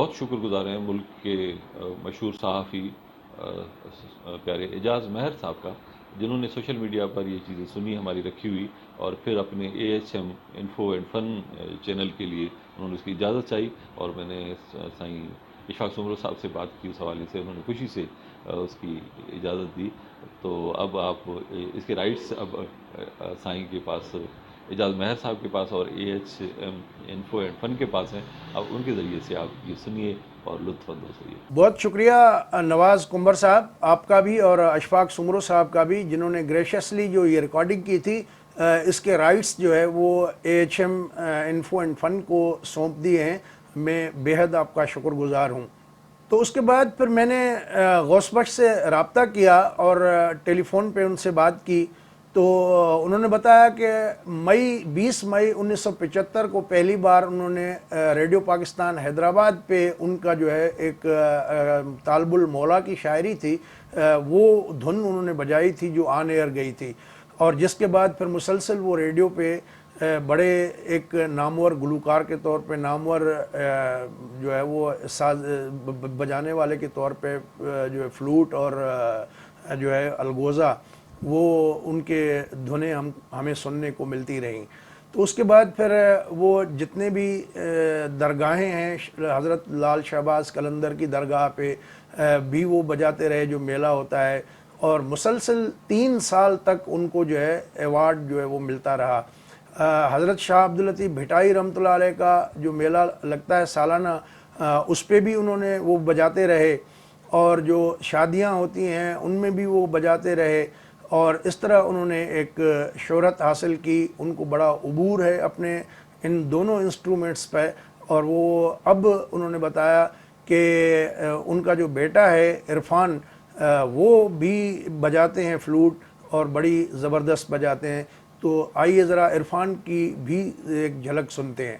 بہت شکر گزار ہیں ملک کے مشہور صحافی پیارے اعجاز مہر صاحب کا، جنہوں نے سوشل میڈیا پر یہ چیزیں سنی ہماری رکھی ہوئی، اور پھر اپنے AHM info and fun channel کے لیے انہوں نے اس کی اجازت چاہی، اور میں نے سائیں اشفاق سمرو صاحب سے بات کی اس حوالے سے، انہوں نے خوشی سے اس کی اجازت دی۔ تو اب آپ اس کے رائٹس اب سائیں کے پاس، اعجاز مہر صاحب کے پاس اور AHM انفو اینڈ فن کے پاس ہیں، اب ان کے ذریعے سے آپ یہ سنیے اور لطف اندوز ہوئیے۔ بہت شکریہ نواز کنبر صاحب آپ کا بھی، اور اشفاق سمرو صاحب کا بھی، جنہوں نے گریشیسلی جو یہ ریکارڈنگ کی تھی، اس کے رائٹس جو ہے وہ AHM انفو اینڈ فن کو سونپ دیے ہیں۔ میں بے حد آپ کا شکر گزار ہوں۔ تو اس کے بعد پھر میں نے غوث بخش سے رابطہ کیا اور ٹیلی فون پہ ان سے بات کی، تو انہوں نے بتایا کہ 20 مئی 1975 کو پہلی بار انہوں نے ریڈیو پاکستان حیدرآباد پہ ان کا جو ہے ایک طالب المولا کی شاعری تھی، وہ دھن انہوں نے بجائی تھی جو آن ایئر گئی تھی، اور جس کے بعد پھر مسلسل وہ ریڈیو پہ بڑے ایک نامور گلوکار کے طور پہ، نامور جو ہے وہ ساز بجانے والے کے طور پہ جو ہے فلوٹ اور جو ہے الگوزہ، وہ ان کے دھنیں ہمیں سننے کو ملتی رہیں۔ تو اس کے بعد پھر وہ جتنے بھی درگاہیں ہیں، حضرت لال شہباز قلندر کی درگاہ پہ بھی وہ بجاتے رہے جو میلہ ہوتا ہے، اور مسلسل 3 سال تک ان کو جو ہے ایوارڈ جو ہے وہ ملتا رہا۔ حضرت شاہ عبداللطیف بھٹائی رحمۃ اللہ علیہ کا جو میلہ لگتا ہے سالانہ، اس پہ بھی انہوں نے وہ بجاتے رہے، اور جو شادیاں ہوتی ہیں ان میں بھی وہ بجاتے رہے، اور اس طرح انہوں نے ایک شہرت حاصل کی۔ ان کو بڑا عبور ہے اپنے ان دونوں انسٹرومنٹس پہ، اور وہ اب انہوں نے بتایا کہ ان کا جو بیٹا ہے عرفان، وہ بھی بجاتے ہیں فلوٹ اور بڑی زبردست بجاتے ہیں۔ تو آئیے ذرا عرفان کی بھی ایک جھلک سنتے ہیں۔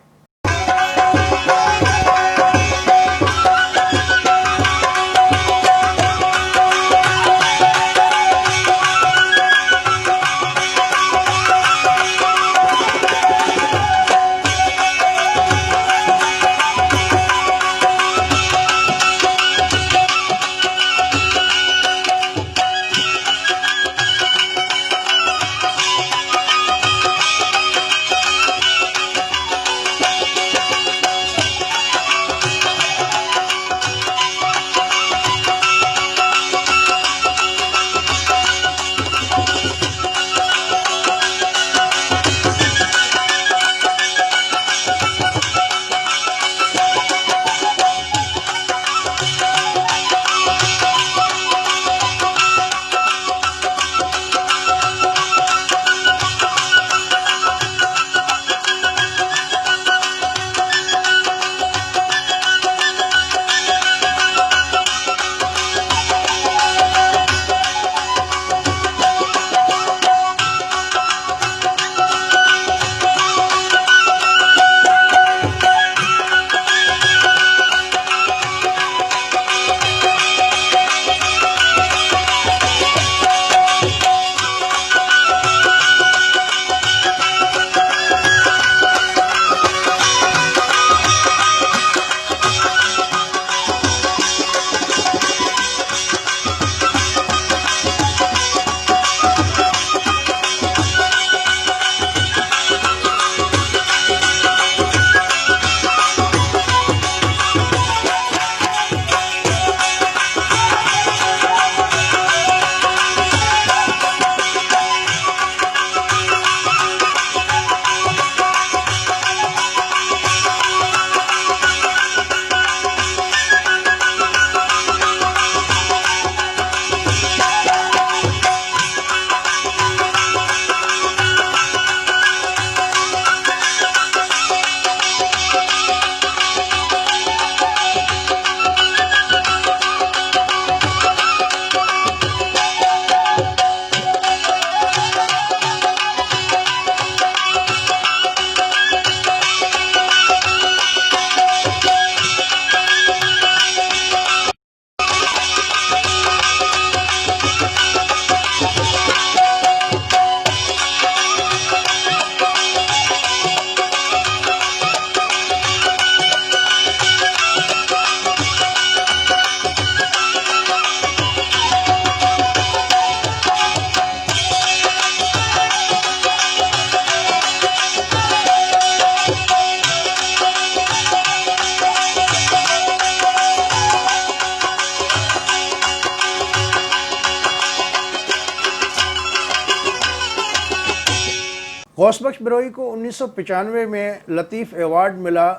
غوث بخش بروئی کو 1995 میں لطیف ایوارڈ ملا.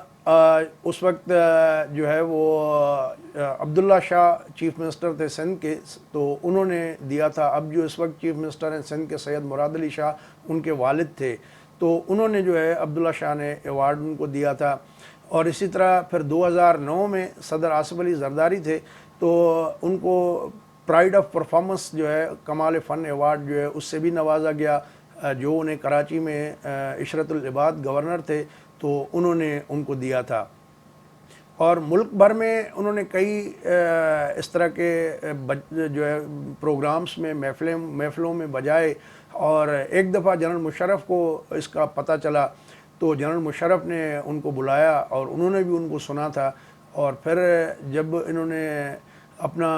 اس وقت جو ہے وہ عبداللہ شاہ چیف منسٹر تھے سندھ کے, تو انہوں نے دیا تھا. اب جو اس وقت چیف منسٹر ہیں سندھ کے سید مراد علی شاہ, ان کے والد تھے, تو انہوں نے جو ہے عبداللہ شاہ نے ایوارڈ ان کو دیا تھا. اور اسی طرح پھر 2009 میں صدر آصف علی زرداری تھے, تو ان کو پرائیڈ آف پرفارمنس جو ہے کمال فن ایوارڈ جو ہے اس سے بھی نوازا گیا, جو انہیں کراچی میں عشرت العباد گورنر تھے تو انہوں نے ان کو دیا تھا. اور ملک بھر میں انہوں نے کئی اس طرح کے جو ہے پروگرامز میں محفلوں میں بجائے. اور ایک دفعہ جنرل مشرف کو اس کا پتہ چلا تو جنرل مشرف نے ان کو بلایا اور انہوں نے بھی ان کو سنا تھا. اور پھر جب انہوں نے اپنا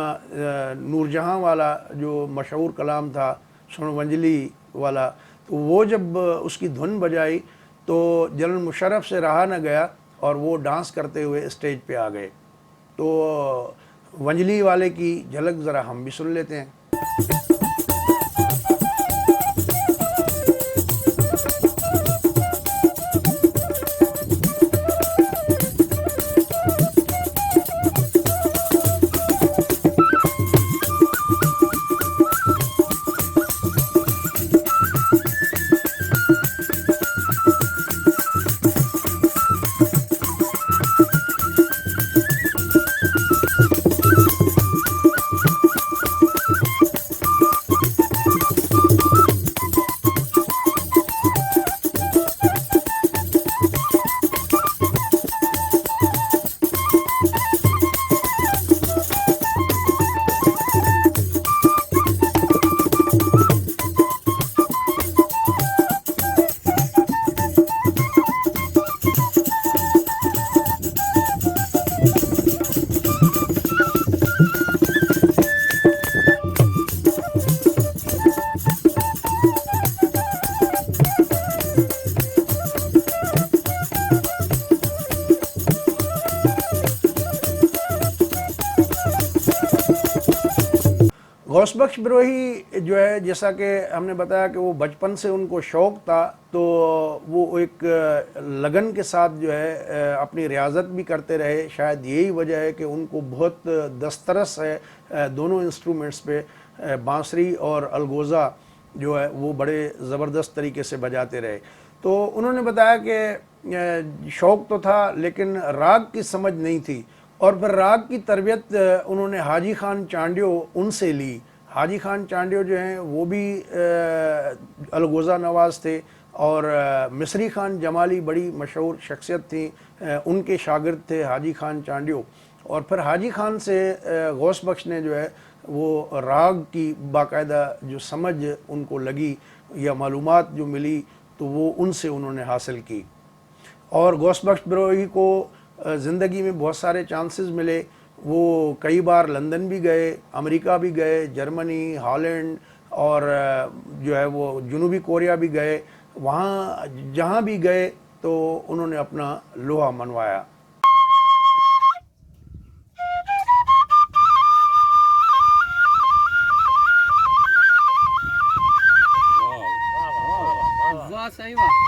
نور جہاں والا جو مشہور کلام تھا سن ونجلی والا, تو وہ جب اس کی دھن بجائی تو جنرل مشرف سے رہا نہ گیا اور وہ ڈانس کرتے ہوئے اسٹیج پہ آ گئے. تو ونجلی والے کی جھلک ذرا ہم بھی سن لیتے ہیں. غوث بخش بروئی جو ہے, جیسا کہ ہم نے بتایا کہ وہ بچپن سے ان کو شوق تھا, تو وہ ایک لگن کے ساتھ جو ہے اپنی ریاضت بھی کرتے رہے. شاید یہی وجہ ہے کہ ان کو بہت دسترس ہے دونوں انسٹرومنٹس پہ. بانسری اور الگوزا جو ہے وہ بڑے زبردست طریقے سے بجاتے رہے. تو انہوں نے بتایا کہ شوق تو تھا لیکن راگ کی سمجھ نہیں تھی, اور پھر راگ کی تربیت انہوں نے حاجی خان چانڈیو ان سے لی. حاجی خان چانڈیو جو ہیں وہ بھی الگوزا نواز تھے, اور مصری خان جمالی بڑی مشہور شخصیت تھیں, ان کے شاگرد تھے حاجی خان چانڈیو. اور پھر حاجی خان سے غوث بخش نے جو ہے وہ راگ کی باقاعدہ جو سمجھ ان کو لگی یا معلومات جو ملی تو وہ ان سے انہوں نے حاصل کی. اور غوث بخش بروئی کو زندگی میں بہت سارے چانسز ملے. وہ کئی بار لندن بھی گئے, امریکہ بھی گئے, جرمنی, ہالینڈ, اور جو ہے وہ جنوبی کوریا بھی گئے. وہاں جہاں بھی گئے تو انہوں نے اپنا لوہا منوایا. واہ صحیح واہ.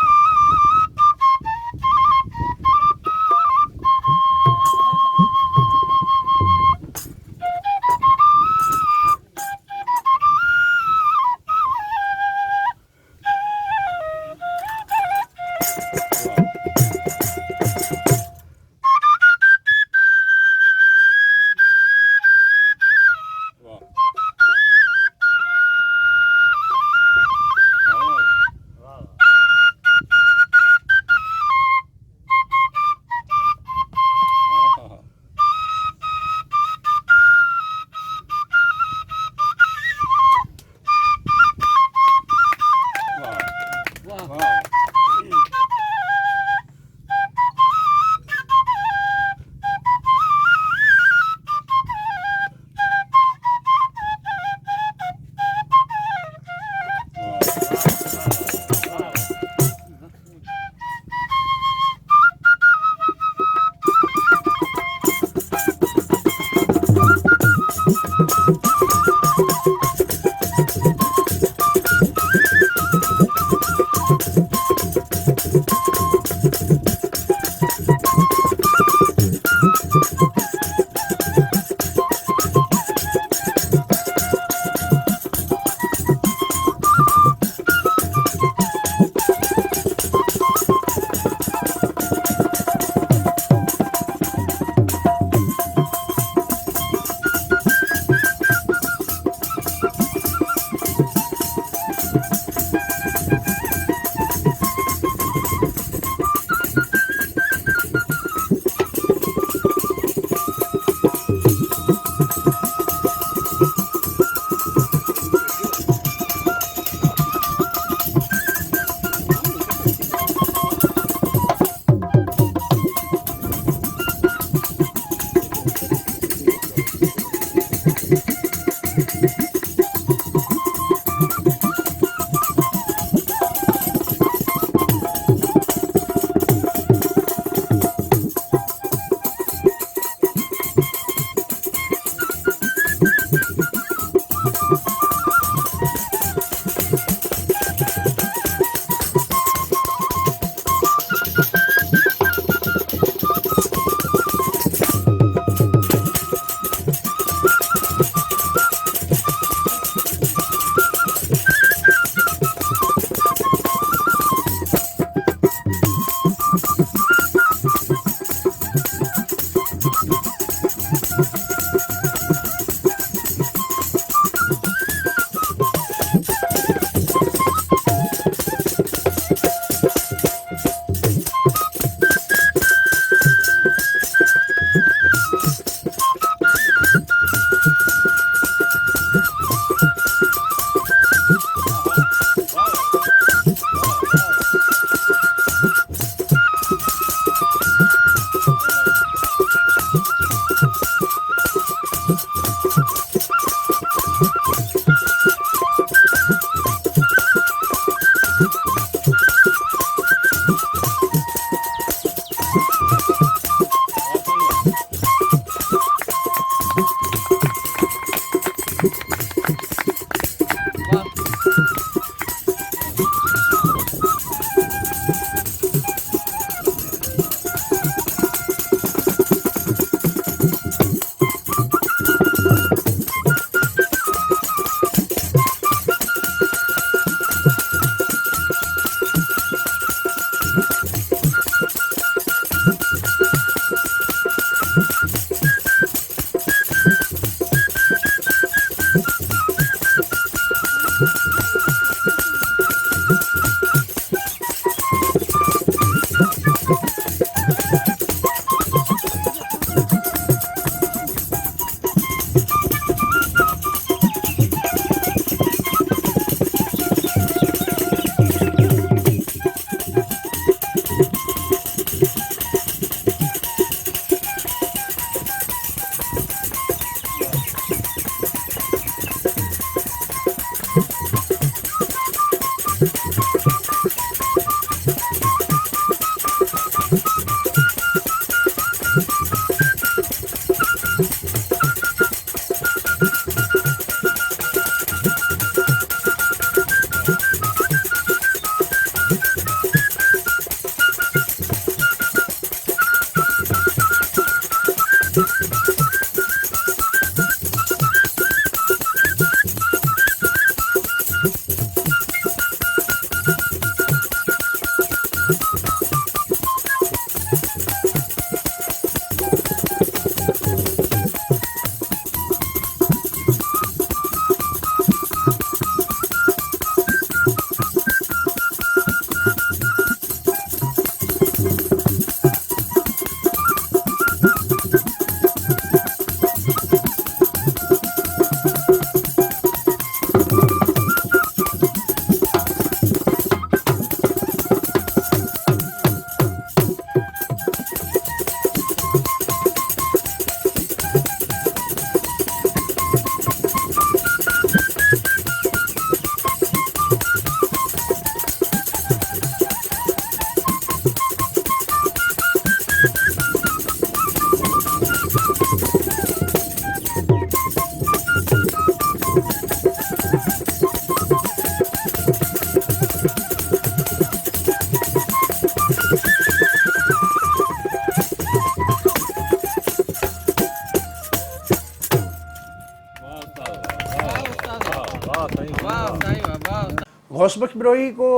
غوث بخش بروہی کو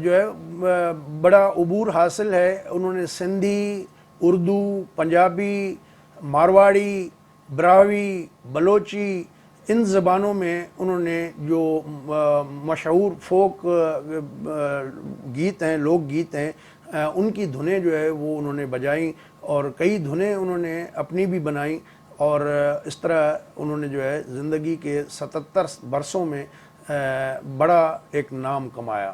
جو ہے بڑا عبور حاصل ہے. انہوں نے سندھی، اردو، پنجابی، مارواڑی، براہوی، بلوچی، ان زبانوں میں انہوں نے جو مشہور فوک گیت ہیں، لوک گیت ہیں، ان کی دھنیں جو ہے وہ انہوں نے بجائیں، اور کئی دھنیں انہوں نے اپنی بھی بنائیں، اور اس طرح انہوں نے جو ہے زندگی کے 77 برسوں میں بڑا ایک نام کمایا.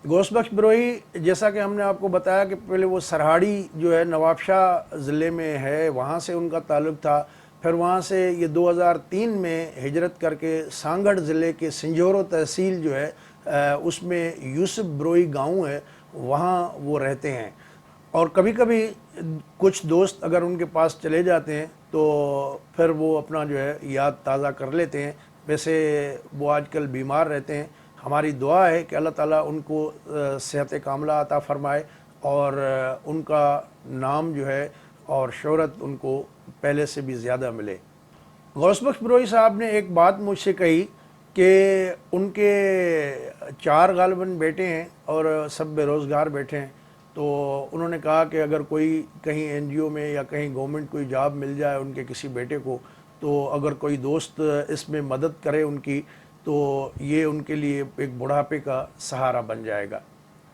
غوث بخش بروہی جیسا کہ ہم نے آپ کو بتایا کہ پہلے وہ سرہاڑی جو ہے نواب شاہ ضلع میں ہے، وہاں سے ان کا تعلق تھا. پھر وہاں سے یہ 2003 میں ہجرت کر کے سانگڑ ضلع کے سنجورو تحصیل جو ہے اس میں یوسف بروہی گاؤں ہے، وہاں وہ رہتے ہیں. اور کبھی کبھی کچھ دوست اگر ان کے پاس چلے جاتے ہیں تو پھر وہ اپنا جو ہے یاد تازہ کر لیتے ہیں. ویسے وہ آج کل بیمار رہتے ہیں. ہماری دعا ہے کہ اللہ تعالیٰ ان کو صحت کاملہ عطا فرمائے، اور ان کا نام جو ہے اور شہرت ان کو پہلے سے بھی زیادہ ملے. غوث بخش بروہی صاحب نے ایک بات مجھ سے کہی کہ ان کے 4 غالباً بیٹے ہیں اور سب بے روزگار بیٹھے ہیں. تو انہوں نے کہا کہ اگر کوئی کہیں این جی او میں یا کہیں گورنمنٹ کوئی جاب مل جائے ان کے کسی بیٹے کو، تو اگر کوئی دوست اس میں مدد کرے ان کی، تو یہ ان کے لیے ایک بڑھاپے کا سہارا بن جائے گا.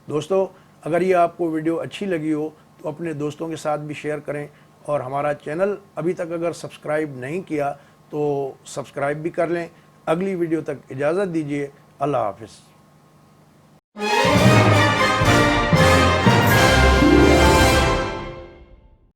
دوستو، اگر یہ آپ کو ویڈیو اچھی لگی ہو تو اپنے دوستوں کے ساتھ بھی شیئر کریں، اور ہمارا چینل ابھی تک اگر سبسکرائب نہیں کیا تو سبسکرائب بھی کر لیں. اگلی ویڈیو تک اجازت دیجیے. اللہ حافظ.